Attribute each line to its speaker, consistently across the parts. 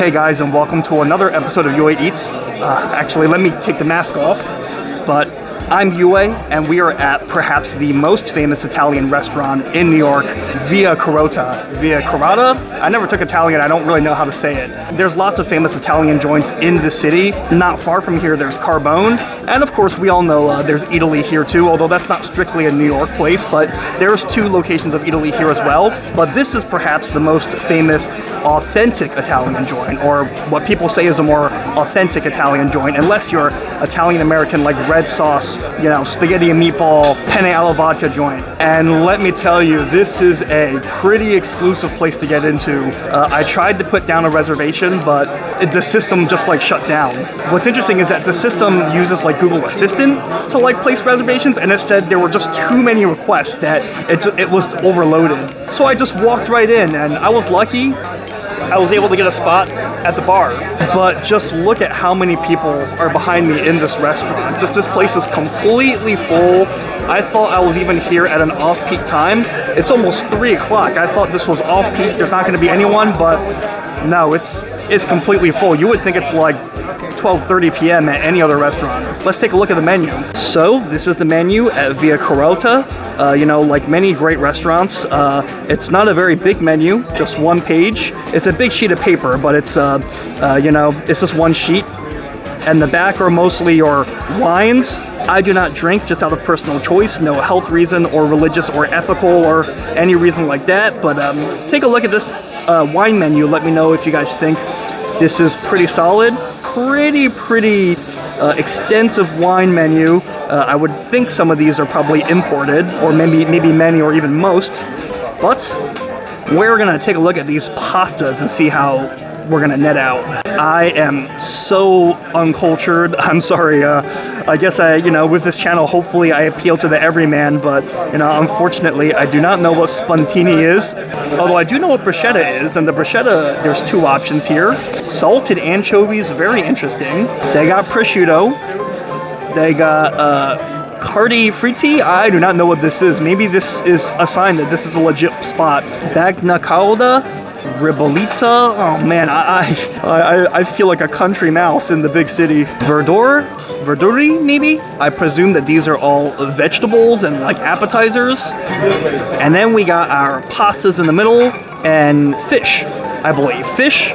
Speaker 1: Hey guys, and welcome to another episode of Yue Eats. Actually, let me take the mask off. But I'm Yue, and we are at perhaps the most famous Italian restaurant in New York, Via Carota. Via Carota? I never took Italian, I don't really know how to say it. There's lots of famous Italian joints in the city. Not far from here, there's Carbone. And of course, we all know there's Italy here too, although that's not strictly a New York place, but there's two locations of Italy here as well. But this is perhaps the most famous authentic Italian joint, or what people say is a more authentic Italian joint, unless you're Italian American like red sauce, spaghetti and meatball, penne alla vodka joint. And let me tell you, this is a pretty exclusive place to get into. I tried to put down a reservation, but the system just shut down. What's interesting is that the system uses Google Assistant to place reservations, and it said there were just too many requests that it was overloaded. So I just walked right in, and I was lucky. I was able to get a spot at the bar. But just look at how many people are behind me in this restaurant. Just this place is completely full. I thought I was even here at an off-peak time. It's almost 3 o'clock. I thought this was off-peak. There's not going to be anyone, but no, it's completely full. You would think it's 12:30 p.m. at any other restaurant. Let's take a look at the menu. So this is the menu at Via Carota. Like many great restaurants, it's not a very big menu, just one page. It's a big sheet of paper, but it's just one sheet. And the back are mostly your wines. I do not drink just out of personal choice, no health reason or religious or ethical or any reason like that. But take a look at this wine menu. Let me know if you guys think this is pretty solid. Pretty extensive wine menu. I would think some of these are probably imported, or maybe many or even most. But we're gonna take a look at these pastas and see how we're gonna net out. I am so uncultured. I'm sorry. I guess with this channel, hopefully I appeal to the everyman, but unfortunately, I do not know what spuntini is. Although I do know what bruschetta is, and the bruschetta, there's two options here. Salted anchovies, very interesting. They got prosciutto. They got cardi fritti. I do not know what this is. Maybe this is a sign that this is a legit spot. Bagna cauda, ribollita. Oh man, I feel like a country mouse in the big city. Verduri, maybe? I presume that these are all vegetables and appetizers. And then we got our pastas in the middle and fish, I believe. Fish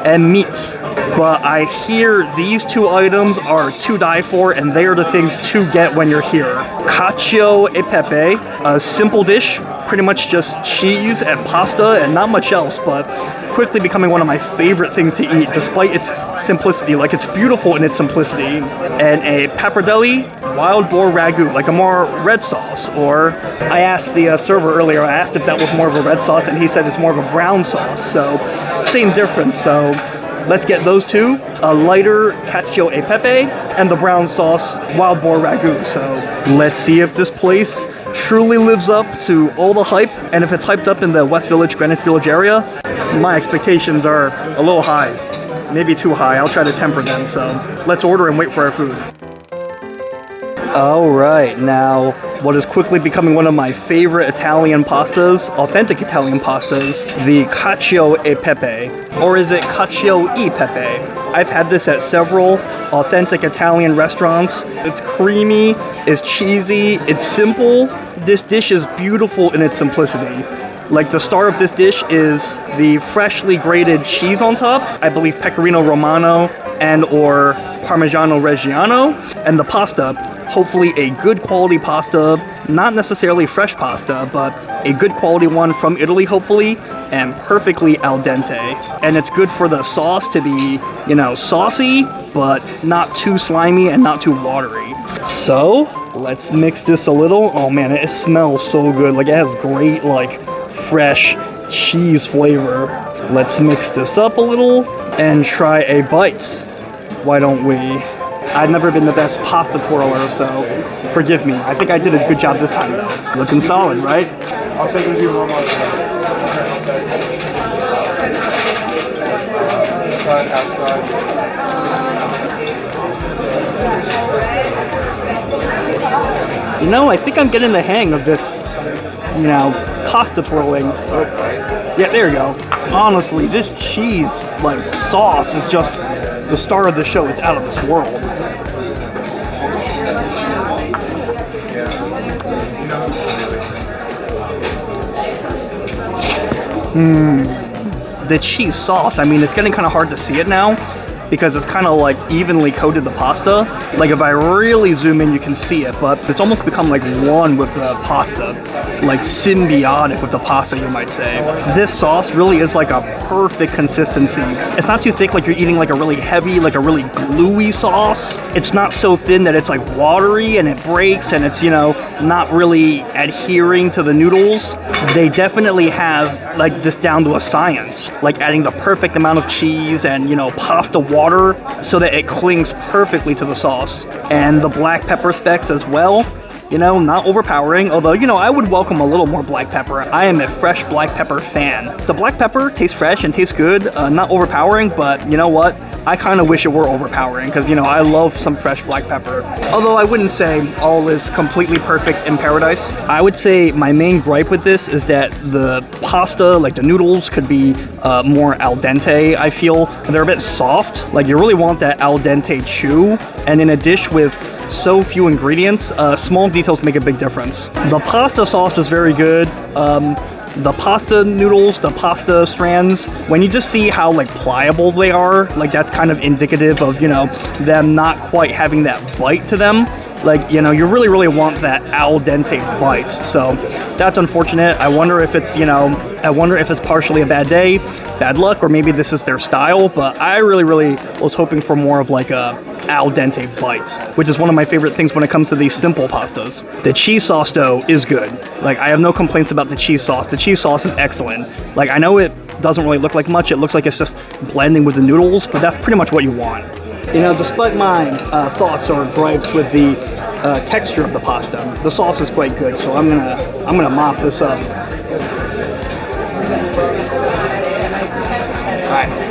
Speaker 1: and meat. But I hear these two items are to die for, and they are the things to get when you're here. Cacio e Pepe, a simple dish, pretty much just cheese and pasta and not much else, but quickly becoming one of my favorite things to eat, despite its simplicity. It's beautiful in its simplicity. And a pappardelle, wild boar ragu, a more red sauce. Or I asked the server earlier, I asked if that was more of a red sauce, and he said it's more of a brown sauce. So same difference. So let's get those two, a lighter cacio e pepe and the brown sauce wild boar ragu. So let's see if this place truly lives up to all the hype, and if it's hyped up in the West Village, Greenwich Village area, my expectations are a little high, maybe too high. I'll try to temper them, so let's order and wait for our food. Alright, now what is quickly becoming one of my favorite Italian pastas, authentic Italian pastas, the cacio e pepe, or is it cacio e pepe? I've had this at several authentic Italian restaurants. It's creamy, it's cheesy, it's simple. This dish is beautiful in its simplicity. The star of this dish is the freshly grated cheese on top, I believe Pecorino Romano and or Parmigiano Reggiano, and the pasta, hopefully a good quality pasta, not necessarily fresh pasta, but a good quality one from Italy, hopefully, and perfectly al dente. And it's good for the sauce to be, saucy, but not too slimy and not too watery. So, let's mix this a little. Oh man, it smells so good. It has great, fresh cheese flavor. Let's mix this up a little and try a bite. Why don't we? I've never been the best pasta twirler, so forgive me. I think I did a good job this time, though. Looking solid, right? I'll take a few more. I think I'm getting the hang of this, pasta twirling. Oh. Yeah, there you go. Honestly, this cheese, like, sauce is just the star of the show. It's out of this world. The cheese sauce, I mean, it's getting kind of hard to see it now because it's kind of like evenly coated the pasta. Like if I really zoom in, you can see it, but it's almost become like one with the pasta, like symbiotic with the pasta, you might say. This sauce really is like a perfect consistency. It's not too thick like you're eating like a really heavy, like a really gluey sauce. It's not so thin that it's like watery and it breaks and it's, you know, not really adhering to the noodles. They definitely have like this down to a science, like adding the perfect amount of cheese and, you know, pasta water so that it clings perfectly to the sauce. And the black pepper specks as well, you know, not overpowering, although, you know, I would welcome a little more black pepper. I am a fresh black pepper fan. The black pepper tastes fresh and tastes good, not overpowering, but you know what? I kind of wish it were overpowering because, you know, I love some fresh black pepper. Although I wouldn't say all is completely perfect in paradise. I would say my main gripe with this is that the pasta, like the noodles, could be more al dente, I feel. They're a bit soft. Like you really want that al dente chew. And in a dish with so few ingredients, small details make a big difference. The pasta sauce is very good. The pasta noodles, the pasta strands, when you just see how like pliable they are, like that's kind of indicative of, you know, them not quite having that bite to them. Like, you know, you really want that al dente bite. So that's unfortunate. I wonder if it's, you know, I wonder if it's partially a bad day, bad luck, or maybe this is their style, but I really was hoping for more of like a al dente bite, which is one of my favorite things when it comes to these simple pastas. The cheese sauce though is good. Like I have no complaints about the cheese sauce. The cheese sauce is excellent. Like I know it doesn't really look like much. It looks like it's just blending with the noodles, but that's pretty much what you want. You know, despite my thoughts or gripes with the texture of the pasta, the sauce is quite good, so I'm gonna mop this up. All right.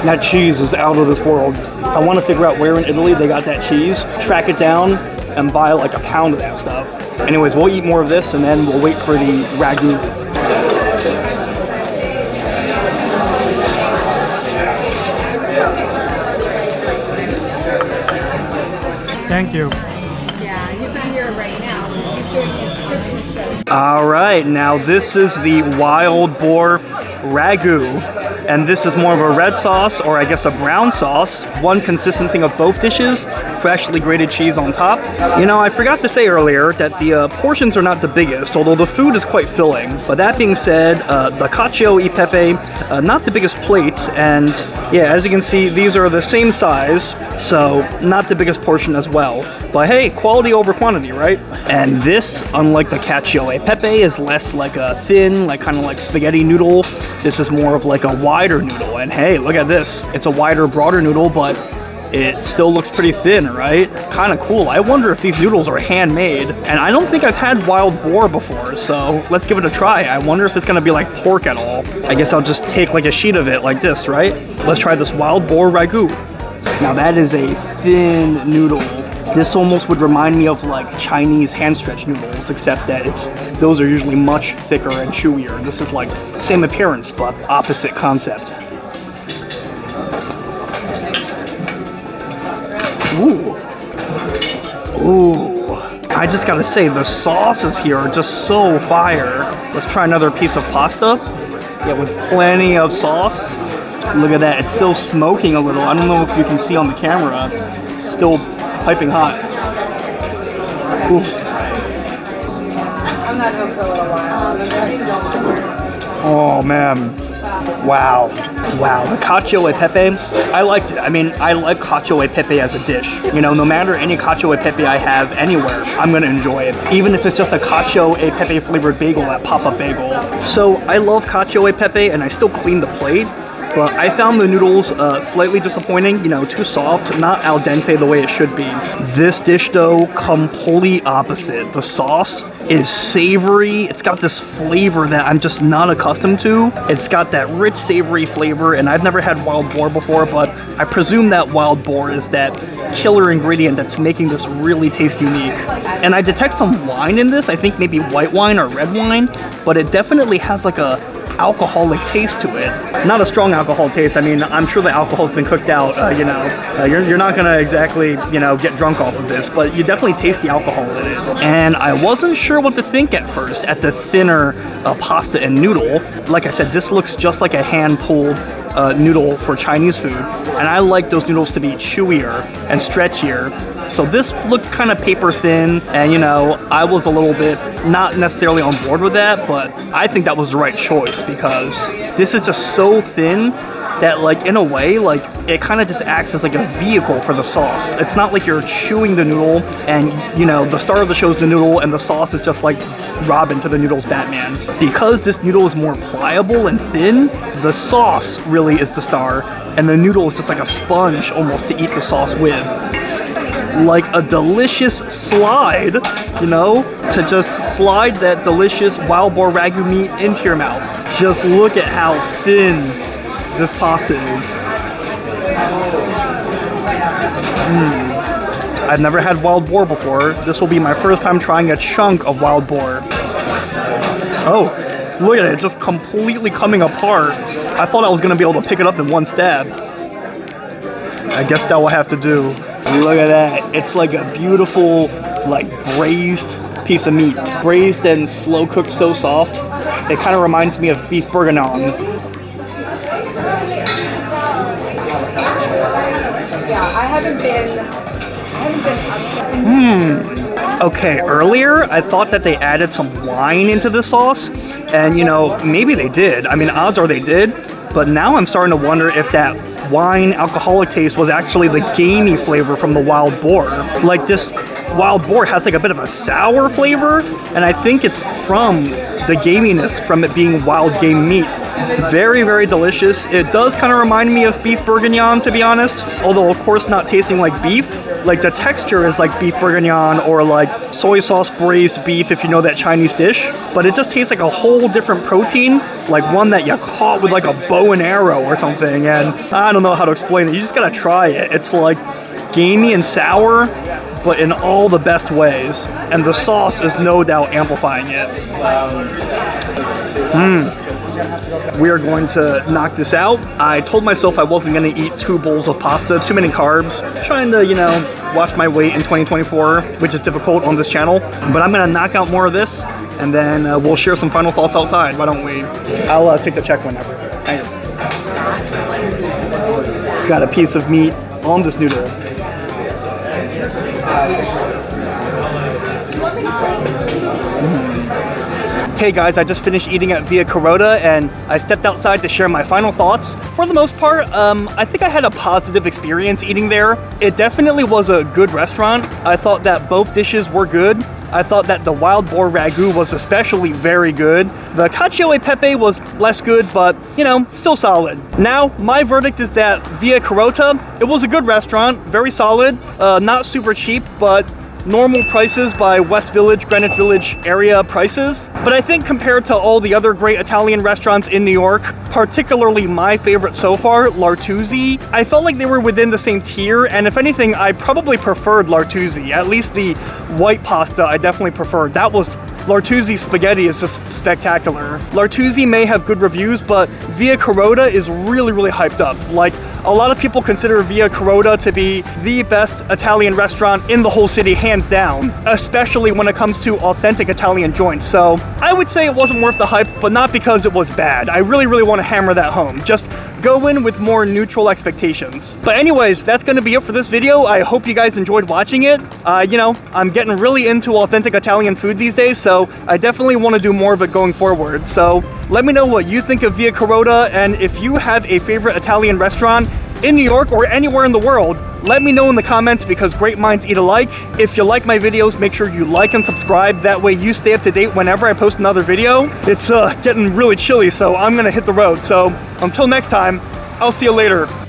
Speaker 1: That cheese is out of this world. I want to figure out where in Italy they got that cheese, track it down, and buy like a pound of that stuff. Anyways, we'll eat more of this and then we'll wait for the ragu.
Speaker 2: Thank you.
Speaker 3: Yeah, he's not here right now. He's doing his Christmas show.
Speaker 1: All right, now this is the wild boar ragu. And this is more of a red sauce, or I guess a brown sauce. One consistent thing of both dishes, freshly grated cheese on top. You know, I forgot to say earlier that the portions are not the biggest, although the food is quite filling. But that being said, the cacio e pepe, not the biggest plates, and yeah, as you can see, these are the same size, so not the biggest portion as well. But hey, quality over quantity, right? And this, unlike the cacio e pepe, is less like a thin, like kind of like spaghetti noodle. This is more of like a wider noodle, and hey, look at this. It's a wider, broader noodle, but it still looks pretty thin, right? Kind of cool. I wonder if these noodles are handmade, and I don't think I've had wild boar before, so let's give it a try. I wonder if it's gonna be like pork at all. I guess I'll just take like a sheet of it like this, right? Let's try this wild boar ragu. Now that is a thin noodle. This almost would remind me of like Chinese hand stretch noodles, except that those are usually much thicker and chewier. This is like same appearance, but opposite concept. Ooh. Ooh. I just gotta say, the sauces here are just so fire. Let's try another piece of pasta. Yeah, with plenty of sauce. Look at that, it's still smoking a little. I don't know if you can see on the camera. It's still piping hot. Ooh.
Speaker 3: I'm not home for a little while.
Speaker 1: Oh man. Wow. Wow, the cacio e pepe, I liked it. I mean, I like cacio e pepe as a dish. You know, no matter any cacio e pepe I have anywhere, I'm gonna enjoy it. Even if it's just a cacio e pepe flavored bagel at Pop-Up Bagel. So I love cacio e pepe and I still clean the plate. But I found the noodles slightly disappointing, you know, too soft, not al dente the way it should be. This dish though, complete opposite. The sauce is savory. It's got this flavor that I'm just not accustomed to. It's got that rich savory flavor, and I've never had wild boar before, but I presume that wild boar is that killer ingredient that's making this really taste unique. And I detect some wine in this, I think maybe white wine or red wine, but it definitely has like a alcoholic taste to it. Not a strong alcohol taste. I mean, I'm sure the alcohol's been cooked out, you know. You're not gonna exactly, you know, get drunk off of this, but you definitely taste the alcohol in it. And I wasn't sure what to think at first at the thinner pasta and noodle. Like I said, this looks just like a hand-pulled noodle for Chinese food, and I like those noodles to be chewier and stretchier. So this looked kind of paper thin, and you know, I was a little bit not necessarily on board with that, but I think that was the right choice because this is just so thin that, like, in a way, like, it kind of just acts as like a vehicle for the sauce. It's not like you're chewing the noodle and, you know, the star of the show is the noodle and the sauce is just like Robin to the noodle's Batman. Because this noodle is more pliable and thin, the sauce really is the star, and the noodle is just like a sponge almost to eat the sauce with. Like a delicious slide, you know, to just slide that delicious wild boar ragu meat into your mouth. Just look at how thin this pasta is. I've never had wild boar before. This will be my first time trying a chunk of wild boar. Oh, look at it, just completely coming apart. I thought I was gonna be able to pick it up in one stab. I guess that will have to do. Look at that. It's like a beautiful, like, braised piece of meat. Braised and slow cooked so soft. It kind of reminds me of beef bourguignon.
Speaker 3: Yeah, I haven't been.
Speaker 1: Okay, earlier I thought that they added some wine into the sauce, and you know, maybe they did. I mean, odds are they did, but now I'm starting to wonder if that wine alcoholic taste was actually the gamey flavor from the wild boar. Like, this wild boar has like a bit of a sour flavor, and I think it's from the gaminess from it being wild game meat. Very, very delicious. It does kind of remind me of beef bourguignon, to be honest, although of course not tasting like beef. Like, the texture is like beef bourguignon or like soy sauce braised beef, if you know that Chinese dish, but it just tastes like a whole different protein, like one that you caught with like a bow and arrow or something, and I don't know how to explain it. You just gotta try it. It's like gamey and sour, but in all the best ways, and the sauce is no doubt amplifying it. We are going to knock this out. I told myself I wasn't going to eat 2 bowls of pasta, too many carbs. Trying to, you know, watch my weight in 2024, which is difficult on this channel. But I'm going to knock out more of this, and then we'll share some final thoughts outside. Why don't we? I'll take the check whenever. Hang on. Got a piece of meat on this noodle. Hey guys, I just finished eating at Via Carota and I stepped outside to share my final thoughts. For the most part, I think I had a positive experience eating there. It definitely was a good restaurant. I thought that both dishes were good. I thought that the wild boar ragu was especially very good. The cacio Pepe was less good, but, you know, still solid. Now, my verdict is that Via Carota, it was a good restaurant, very solid, not super cheap, but normal prices by West Village, Greenwich Village area prices. But I think compared to all the other great Italian restaurants in New York, particularly my favorite so far, L'Artusi, I felt like they were within the same tier, and if anything, I probably preferred L'Artusi. At least the white pasta I definitely preferred. That was L'Artusi spaghetti is just spectacular. L'Artusi may have good reviews, but Via Carota is really, really hyped up. Like, a lot of people consider Via Carota to be the best Italian restaurant in the whole city, hands down, especially when it comes to authentic Italian joints. So I would say it wasn't worth the hype, but not because it was bad. I really, really want to hammer that home. Just go in with more neutral expectations. But anyways, that's going to be it for this video. I hope you guys enjoyed watching it. You know, I'm getting really into authentic Italian food these days, so I definitely want to do more of it going forward. So let me know what you think of Via Carota, and if you have a favorite Italian restaurant in New York or anywhere in the world, let me know in the comments, because great minds eat alike. If you like my videos, make sure you like and subscribe. That way you stay up to date whenever I post another video. It's getting really chilly, so I'm gonna hit the road. So until next time, I'll see you later.